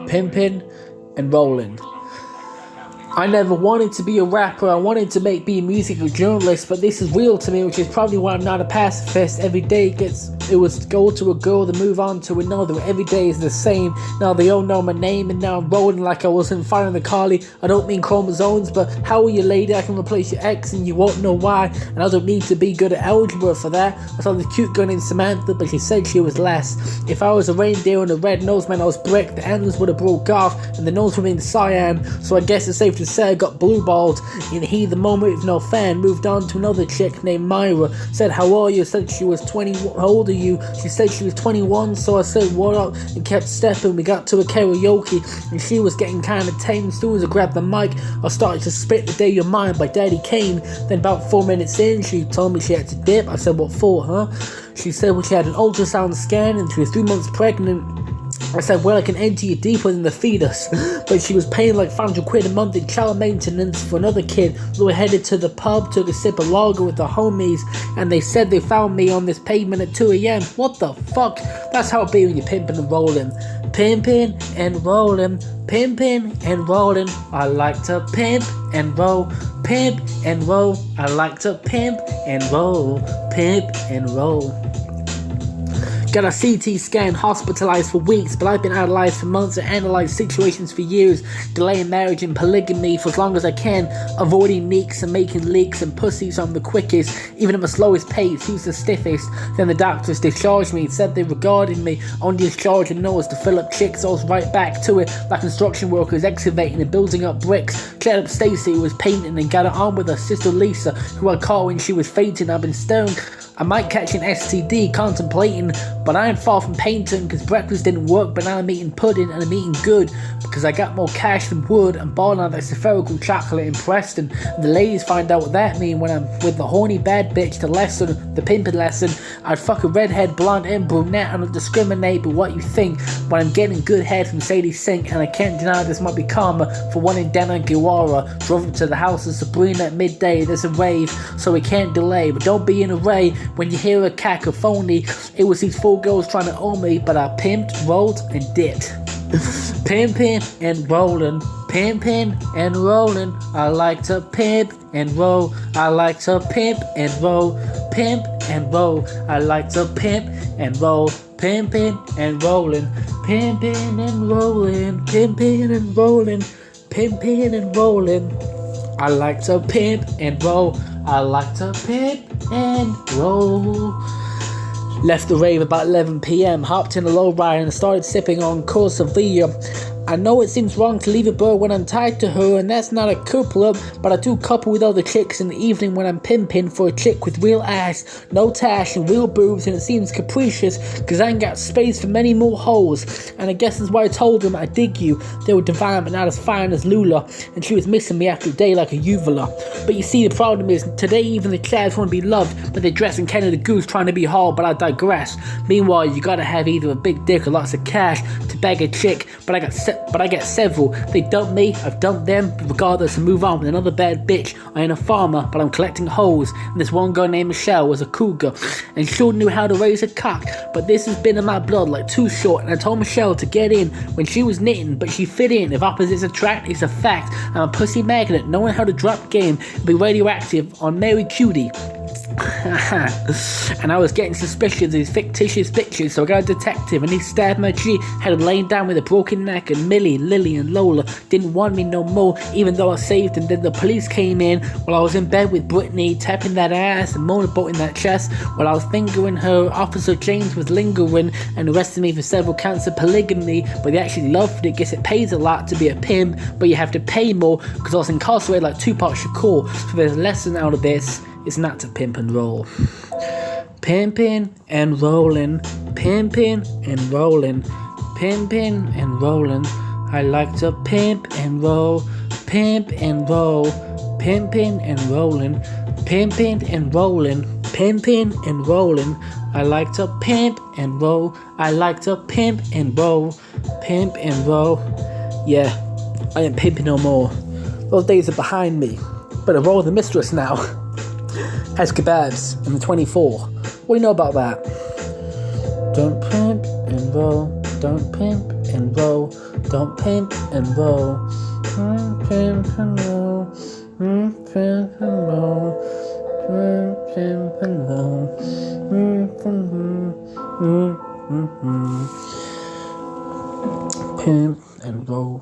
Pimpin and Rollin. I never wanted to be a rapper, I wanted to be a musical journalist, but this is real to me, which is probably why I'm not a pacifist. Every day it was go to a girl, then move on to another. Every day is the same. Now they all know my name, and now I'm rolling like I was in Fire in the Collie. I don't mean chromosomes, but how are you, lady? I can replace your ex and you won't know why. And I don't need to be good at algebra for that. I saw this cute girl named Samantha, but she said she was less. If I was a reindeer and a red nose man, I was brick. The antlers would have broke off, and the nose remained cyan. So I guess it's safe to say I got blue balled. In the heat of the moment, with no fan, moved on to another chick named Myra. Said, how are you? Said she was 20. How old are you? She said she was 21, so I said what up and kept stepping. We got to a karaoke and she was getting kinda tame. As soon as I grabbed the mic, I started to spit The Day You're Mine by Daddy Kane. Then about 4 minutes in, she told me she had to dip. I said, what for, huh? She said, well, she had an ultrasound scan and she was 3 months pregnant. I said, well, I can enter you deeper than the fetus. But she was paying like 500 quid a month in child maintenance for another kid. So we headed to the pub, took a sip of lager with the homies, and they said they found me on this pavement at 2 a.m. What the fuck? That's how it be when you're pimping and rolling. Pimping and rolling, pimping and rolling. I like to pimp and roll, pimp and roll. I like to pimp and roll, pimp and roll. Got a CT scan, hospitalized for weeks, but I've been out of life for months and analyzed situations for years, delaying marriage and polygamy for as long as I can, avoiding leaks and making leaks and pussies on the quickest, even at my slowest pace, who's the stiffest. Then the doctors discharged me, said they regarded me on discharge and nose to fill up chicks. I was right back to it, like construction workers excavating and building up bricks. Cleared up Stacy, who was painting, and got it on with her sister Lisa, who I caught when she was fainting. I've been stoned. I might catch an STD, contemplating, but I ain't far from painting, cause breakfast didn't work, but now I'm eating pudding and I'm eating good, because I got more cash than wood. I'm balling out that spherical chocolate in Preston, and the ladies find out what that mean when I'm with the horny bad bitch. The pimping lesson, I'd fuck a redhead, blonde and brunette. I don't discriminate but what you think, when I'm getting good head from Sadie Sink, and I can't deny this might be karma for one in Dana Guevara. Drove up to the house of Sabrina at midday, there's a rave, so we can't delay, but don't be in a ray when you hear a cacophony. It was these 4 girls trying to own me, but I pimped, rolled, and dipped. Pimpin' and rollin', pimpin' and rollin'. I like to pimp and roll. I like to pimp and roll, pimp and roll. I like to pimp and roll, pimpin' and rollin', pimpin' and rollin', pimpin' and rollin', pimpin' and rollin'. I like to pimp and roll. I like to pimp and roll. Left the rave about 11 p.m, hopped in a lowrider and started sipping on Corsavia. I know it seems wrong to leave a bird when I'm tied to her, and that's not a couple, but I do couple with other chicks in the evening when I'm pimping for a chick with real ass, no tash and real boobs, and it seems capricious cause I ain't got space for many more hoes. And I guess that's why I told them I dig you. They were divine but not as fine as Lula, and she was missing me after a day like a uvula. But you see, the problem is today even the Chads want to be loved, but they dress in Canada Goose trying to be hard, but I digress. Meanwhile, you gotta have either a big dick or lots of cash to bag a chick, but I get several. They dump me, I've dumped them, but regardless, I move on with another bad bitch. I ain't a farmer, but I'm collecting hoes, and this one girl named Michelle was a cougar, and she knew how to raise a cock, but this has been in my blood like Too Short, and I told Michelle to get in when she was knitting, but she fit in. If opposites attract, it's a fact. I'm a pussy magnet, knowing how to drop game, and be radioactive on Mary Cutie. And I was getting suspicious of these fictitious bitches, so I got a detective and he stabbed my G, had him laying down with a broken neck, and Millie, Lily and Lola didn't want me no more, even though I saved them. Then the police came in while I was in bed with Brittany, tapping that ass and motorboating that chest while I was fingering her. Officer James was lingering and arrested me for several counts of polygamy, but they actually loved it. Guess it pays a lot to be a pimp, but you have to pay more because I was incarcerated like Tupac Shakur. So there's a lesson out of this. It's not to pimp and roll. Pimpin' and rollin', pimpin' and rollin', pimpin' and rollin'. I like to pimp and roll, pimp and roll, pimpin' and rollin', pimpin' and rollin', pimpin' and rollin'. I like to pimp and roll. I like to pimp and roll, pimp and roll. Yeah, I ain't pimping no more. Those days are behind me. But I roll the mistress now. As Kebabz in the 24. What do you know about that? Don't pimp and roll, don't pimp and roll. Don't pimp and roll. Pimp and roll. Pimp and roll. Pimp and roll. Pimp and roll.